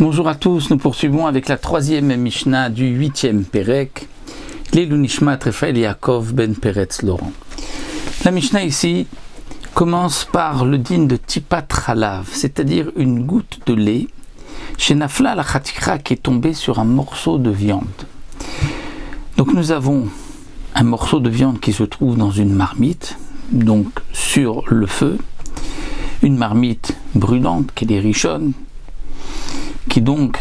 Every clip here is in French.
Bonjour à tous, nous poursuivons avec la troisième Mishnah du 8e Pérec, Leilu Nishmat Raphaël Yaakov ben Peretz Laurent. La Mishnah ici commence par le din de Tipat Chalav, c'est-à-dire une goutte de lait, chez Nafla la Chatikra qui est tombée sur un morceau de viande. Donc nous avons un morceau de viande qui se trouve dans une marmite, donc sur le feu, une marmite brûlante qui est des richonnes, qui donc,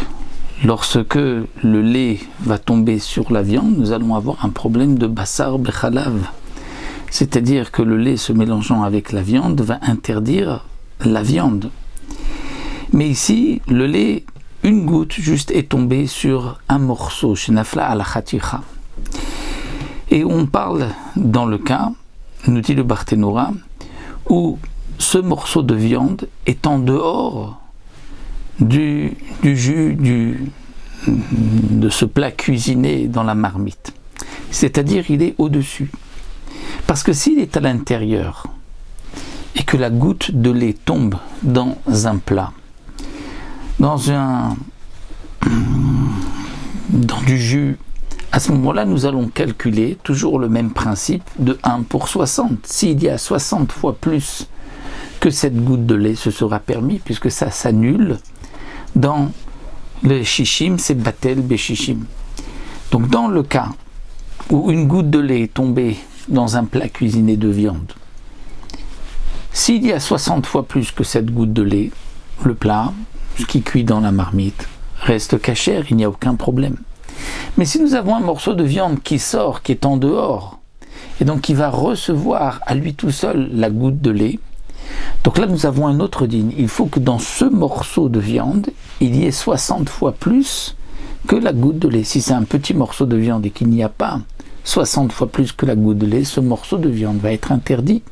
lorsque le lait va tomber sur la viande, nous allons avoir un problème de bassar bechalav. C'est-à-dire que le lait se mélangeant avec la viande va interdire la viande. Mais ici, le lait, une goutte juste est tombée sur un morceau, shenafla ala chaticha. Et on parle dans le cas, nous dit le Barthénora, où ce morceau de viande est en dehors du jus de ce plat cuisiné dans la marmite. C'est-à-dire il est au-dessus. Parce que s'il est à l'intérieur et que la goutte de lait tombe dans un plat, dans du jus, à ce moment-là, nous allons calculer toujours le même principe de 1 pour 60. S'il y a 60 fois plus que cette goutte de lait, ce sera permis, puisque ça s'annule. Dans le shishim, c'est batel beshishim. Donc dans le cas où une goutte de lait est tombée dans un plat cuisiné de viande, s'il y a 60 fois plus que cette goutte de lait, le plat, ce qui cuit dans la marmite, reste cachère, il n'y a aucun problème. Mais si nous avons un morceau de viande qui sort, qui est en dehors, et donc qui va recevoir à lui tout seul la goutte de lait, donc là nous avons un autre din. Il faut que dans ce morceau de viande, il y ait 60 fois plus que la goutte de lait. Si c'est un petit morceau de viande et qu'il n'y a pas 60 fois plus que la goutte de lait, ce morceau de viande va être interdit.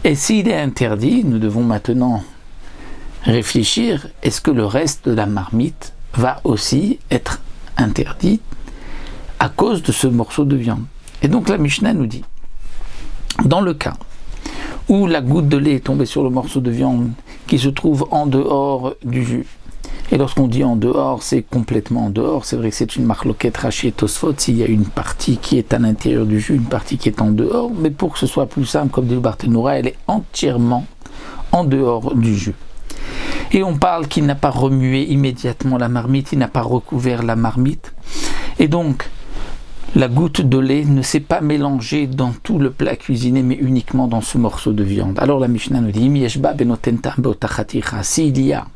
Et s'il est interdit, nous devons maintenant réfléchir, est-ce que le reste de la marmite va aussi être interdit à cause de ce morceau de viande? Et donc la Mishnah nous dit, dans le cas où la goutte de lait est tombée sur le morceau de viande qui se trouve en dehors du jus. Et lorsqu'on dit en dehors, c'est complètement en dehors. C'est vrai que c'est une marloquette Rashi et Tosfot, s'il y a une partie qui est à l'intérieur du jus, une partie qui est en dehors, mais pour que ce soit plus simple, comme dit le Barthénora, elle est entièrement en dehors du jus. Et on parle qu'il n'a pas remué immédiatement la marmite, il n'a pas recouvert la marmite. Et donc, la goutte de lait ne s'est pas mélangée dans tout le plat cuisiné, mais uniquement dans ce morceau de viande. Alors la Mishnah nous dit, s'il y a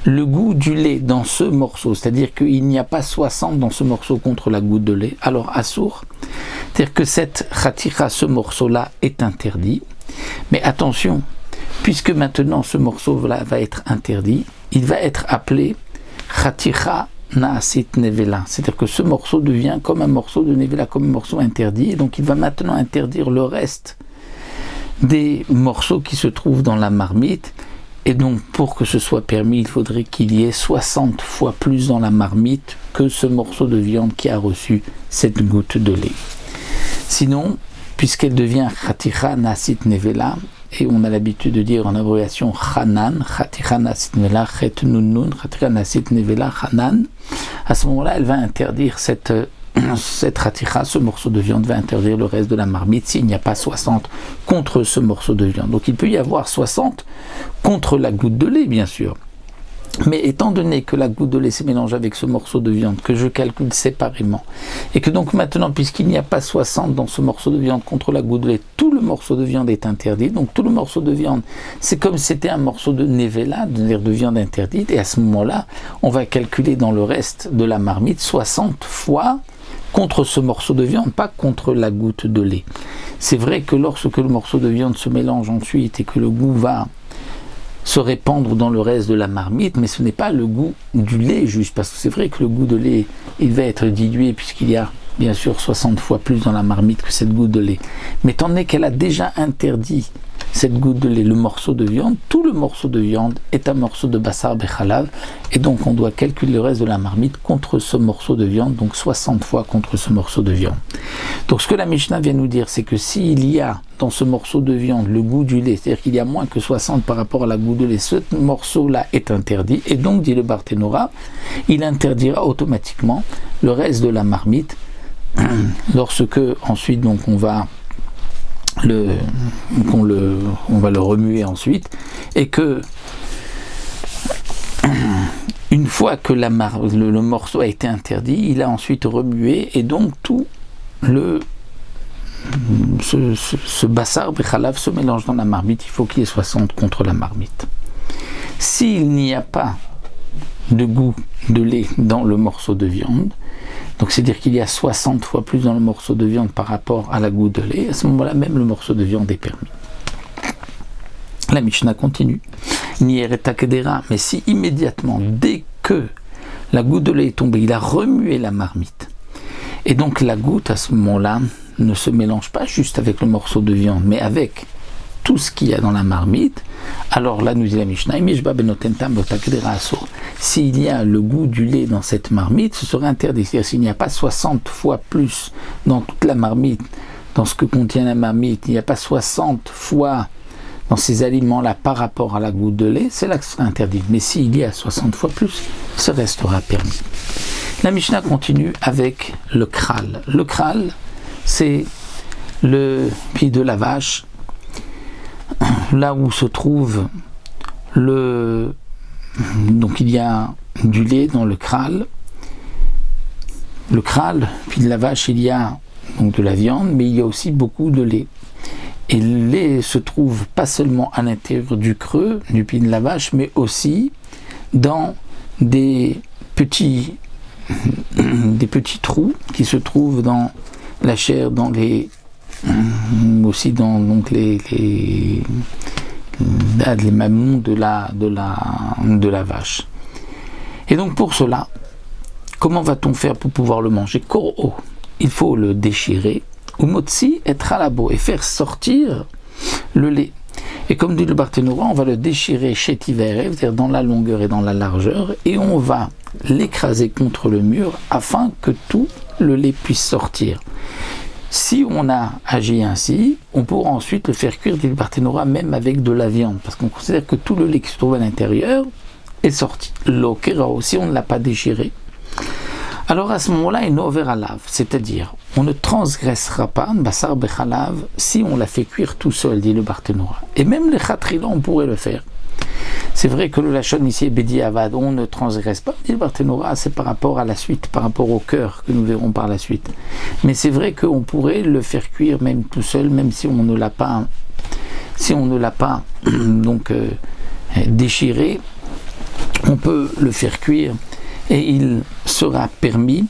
le goût du lait dans ce morceau, c'est-à-dire qu'il n'y a pas 60 dans ce morceau contre la goutte de lait, alors assour, c'est-à-dire que cette khatira, ce morceau-là, est interdit. Mais attention, puisque maintenant ce morceau-là va être interdit, il va être appelé khatira Naasit Nevela, c'est-à-dire que ce morceau devient comme un morceau de Nevela, comme un morceau interdit, et donc il va maintenant interdire le reste des morceaux qui se trouvent dans la marmite, et donc pour que ce soit permis, il faudrait qu'il y ait 60 fois plus dans la marmite que ce morceau de viande qui a reçu cette goutte de lait. Sinon, puisqu'elle devient Khatira Naasit Nevela, et on a l'habitude de dire en abréviation Chanan, Chatira Nasit Nevela, Chet Nun, Chatira Nasit Nevela, Chanan. À ce moment-là, elle va interdire cette Chatira, ce morceau de viande va interdire le reste de la marmite s'il n'y a pas 60 contre ce morceau de viande. Donc il peut y avoir 60 contre la goutte de lait, bien sûr. Mais étant donné que la goutte de lait se mélange avec ce morceau de viande, que je calcule séparément, et que donc maintenant, puisqu'il n'y a pas 60 dans ce morceau de viande contre la goutte de lait, tout le morceau de viande est interdit, donc tout le morceau de viande, c'est comme si c'était un morceau de nevela, de viande interdite, et à ce moment-là, on va calculer dans le reste de la marmite 60 fois contre ce morceau de viande, pas contre la goutte de lait. C'est vrai que lorsque le morceau de viande se mélange ensuite et que le goût va se répandre dans le reste de la marmite, mais ce n'est pas le goût du lait juste, parce que c'est vrai que le goût de lait, il va être dilué puisqu'il y a bien sûr 60 fois plus dans la marmite que cette goutte de lait. Mais tant est qu'elle a déjà interdit cette goutte de lait, le morceau de viande, tout le morceau de viande est un morceau de bassar bechalav, et donc on doit calculer le reste de la marmite contre ce morceau de viande, donc 60 fois contre ce morceau de viande. Donc ce que la Mishnah vient nous dire, c'est que s'il y a dans ce morceau de viande le goût du lait, c'est-à-dire qu'il y a moins que 60 par rapport à la goût de lait, ce morceau-là est interdit, et donc, dit le Barthénora, il interdira automatiquement le reste de la marmite, lorsque ensuite donc on va le remuer ensuite, et que une fois que le morceau a été interdit, il a ensuite remué, et donc tout ce bassar bechalav se mélange dans la marmite. Il faut qu'il y ait 60 contre la marmite. S'il n'y a pas de goût de lait dans le morceau de viande, donc c'est-à-dire qu'il y a 60 fois plus dans le morceau de viande par rapport à la goutte de lait, à ce moment-là même le morceau de viande est permis. La Mishnah continue. Mais si immédiatement, dès que la goutte de lait est tombée, il a remué la marmite, et donc la goutte à ce moment-là ne se mélange pas juste avec le morceau de viande, mais avec tout ce qu'il y a dans la marmite, alors là nous dit la Mishnah, s'il y a le goût du lait dans cette marmite, ce serait interdit. C'est-à-dire s'il n'y a pas 60 fois plus dans toute la marmite, dans ce que contient la marmite, il n'y a pas 60 fois dans ces aliments-là par rapport à la goutte de lait, c'est là que ce serait interdit. Mais s'il y a 60 fois plus, ce restera permis. La Mishnah continue avec le kral. Le kral, c'est le pied de la vache, là où se trouve donc il y a du lait dans le kral. Le kral, pied de la vache, il y a donc de la viande, mais il y a aussi beaucoup de lait. Et le lait se trouve pas seulement à l'intérieur du creux du pied de la vache, mais aussi dans des petits trous qui se trouvent dans la chair, aussi dans donc les mamelons de la vache. Et donc pour cela, comment va-t-on faire pour pouvoir le manger? Koro, il faut le déchirer, ou motzi et tralabo, et faire sortir le lait. Et comme dit le Barthénora, on va le déchirer chez Tivere, c'est-à-dire dans la longueur et dans la largeur, et on va l'écraser contre le mur afin que tout le lait puisse sortir. Si on a agi ainsi, on pourra ensuite le faire cuire, dit le Barthénora, même avec de la viande, parce qu'on considère que tout le lait qui se trouve à l'intérieur est sorti. L'okera aussi, on ne l'a pas déchiré. Alors à ce moment-là, il n'overalav, c'est-à-dire on ne transgressera pas bassar bechalav si on la fait cuire tout seul, dit le Barthénora. Et même les khatrila, on pourrait le faire. C'est vrai que le lachon ici est bédi avad, on ne transgresse pas, dit le Barthénora, c'est par rapport à la suite, par rapport au cœur que nous verrons par la suite. Mais c'est vrai qu'on pourrait le faire cuire même tout seul, même si on ne l'a pas, donc déchiré, on peut le faire cuire et il sera permis,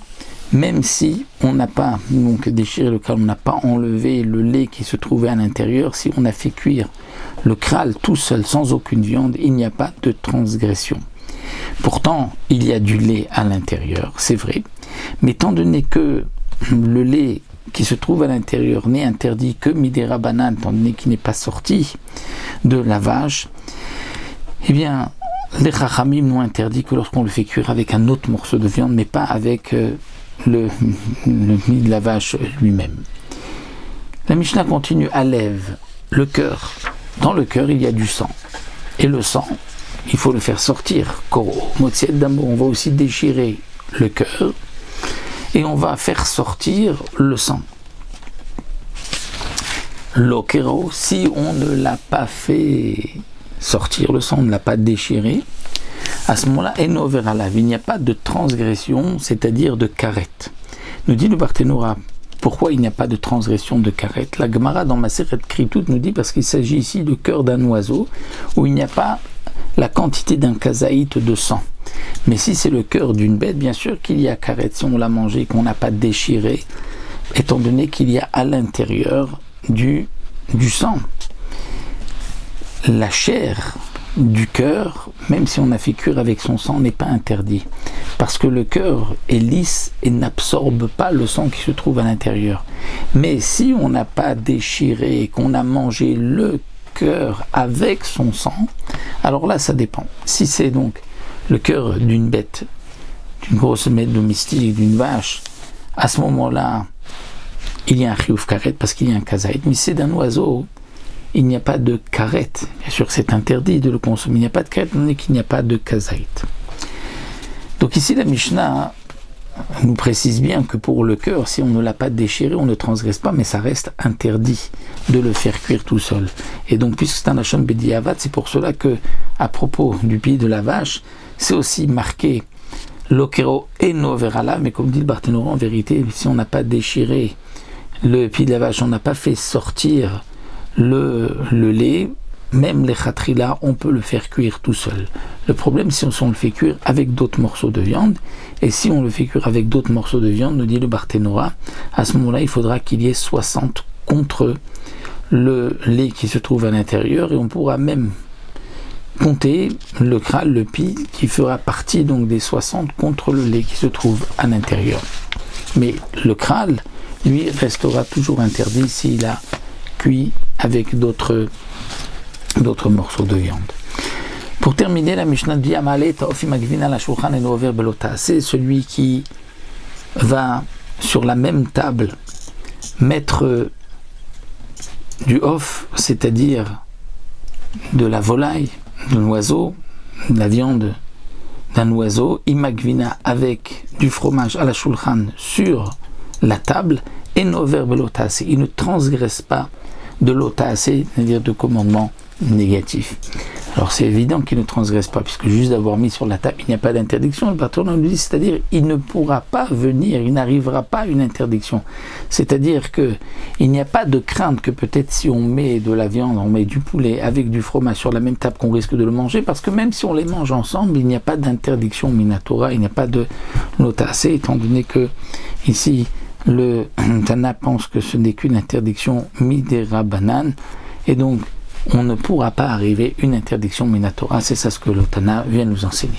même si on n'a pas donc déchiré le kral, on n'a pas enlevé le lait qui se trouvait à l'intérieur. Si on a fait cuire le kral tout seul, sans aucune viande, il n'y a pas de transgression. Pourtant, il y a du lait à l'intérieur, c'est vrai, mais étant donné que le lait qui se trouve à l'intérieur n'est interdit que midera banane, étant donné qu'il n'est pas sorti de la vache, eh bien, les chachamim n'ont interdit que lorsqu'on le fait cuire avec un autre morceau de viande, mais pas avec le nid de la vache lui-même. La Mishnah continue, Alev, le cœur. Dans le cœur, il y a du sang. Et le sang, il faut le faire sortir. Koro, motziet d'amour, on va aussi déchirer le cœur et on va faire sortir le sang. L'okero, si on ne l'a pas fait sortir le sang, on ne l'a pas déchiré, à ce moment-là, eno veralav, il n'y a pas de transgression, c'est-à-dire de karet. Nous dit le Barthénora, pourquoi il n'y a pas de transgression de karet? La Gemara dans Maseret Kritout nous dit parce qu'il s'agit ici du cœur d'un oiseau où il n'y a pas la quantité d'un kazaït de sang. Mais si c'est le cœur d'une bête, bien sûr qu'il y a karet si on l'a mangé, qu'on n'a pas déchiré, étant donné qu'il y a à l'intérieur du sang. La chair du cœur, même si on a fait cuire avec son sang, n'est pas interdit. Parce que le cœur est lisse et n'absorbe pas le sang qui se trouve à l'intérieur. Mais si on n'a pas déchiré et qu'on a mangé le cœur avec son sang, alors là ça dépend. Si c'est donc le cœur d'une bête, d'une grosse bête domestique, d'une vache, à ce moment-là, il y a un chiyuv karet parce qu'il y a un kazaït. Mais si c'est d'un oiseau, il n'y a pas de karet. Bien sûr que c'est interdit de le consommer. Il n'y a pas de karet, mais qu'il n'y a pas de kazaït. Donc ici la Mishnah nous précise bien que pour le cœur, si on ne l'a pas déchiré, on ne transgresse pas, mais ça reste interdit de le faire cuire tout seul. Et donc, puisque c'est un Lachon Bediavad, c'est pour cela que, à propos du pied de la vache, c'est aussi marqué Lokero eno verala, mais comme dit le Barthénora, en vérité, si on n'a pas déchiré le pied de la vache, on n'a pas fait sortir le lait, même les khatrila, on peut le faire cuire tout seul. Le problème, c'est si on le fait cuire avec d'autres morceaux de viande, et si on le fait cuire avec d'autres morceaux de viande, nous dit le Barthénora, à ce moment-là, il faudra qu'il y ait 60 contre le lait qui se trouve à l'intérieur, et on pourra même compter le kral, le pi, qui fera partie donc des 60 contre le lait qui se trouve à l'intérieur. Mais le kral, lui, restera toujours interdit s'il a cuit avec d'autres morceaux de viande. Pour terminer, la Mishnah dit c'est celui qui va sur la même table mettre du off, c'est-à-dire de la volaille, d'un oiseau, de la viande d'un oiseau, imagvina avec du fromage à la shulchan sur la table, et nover belotase, il ne transgresse pas de l'otase, c'est-à-dire de commandement négatif. Alors c'est évident qu'il ne transgresse pas, puisque juste d'avoir mis sur la table, il n'y a pas d'interdiction. Le patron nous dit, c'est-à-dire il ne pourra pas venir, il n'arrivera pas à une interdiction. C'est-à-dire que il n'y a pas de crainte que peut-être si on met de la viande, on met du poulet avec du fromage sur la même table, qu'on risque de le manger, parce que même si on les mange ensemble, il n'y a pas d'interdiction minatora, il n'y a pas de lotase, étant donné que ici le Tana pense que ce n'est qu'une interdiction midera banane, et donc on ne pourra pas arriver une interdiction minatora. C'est ça ce que le Tana vient nous enseigner.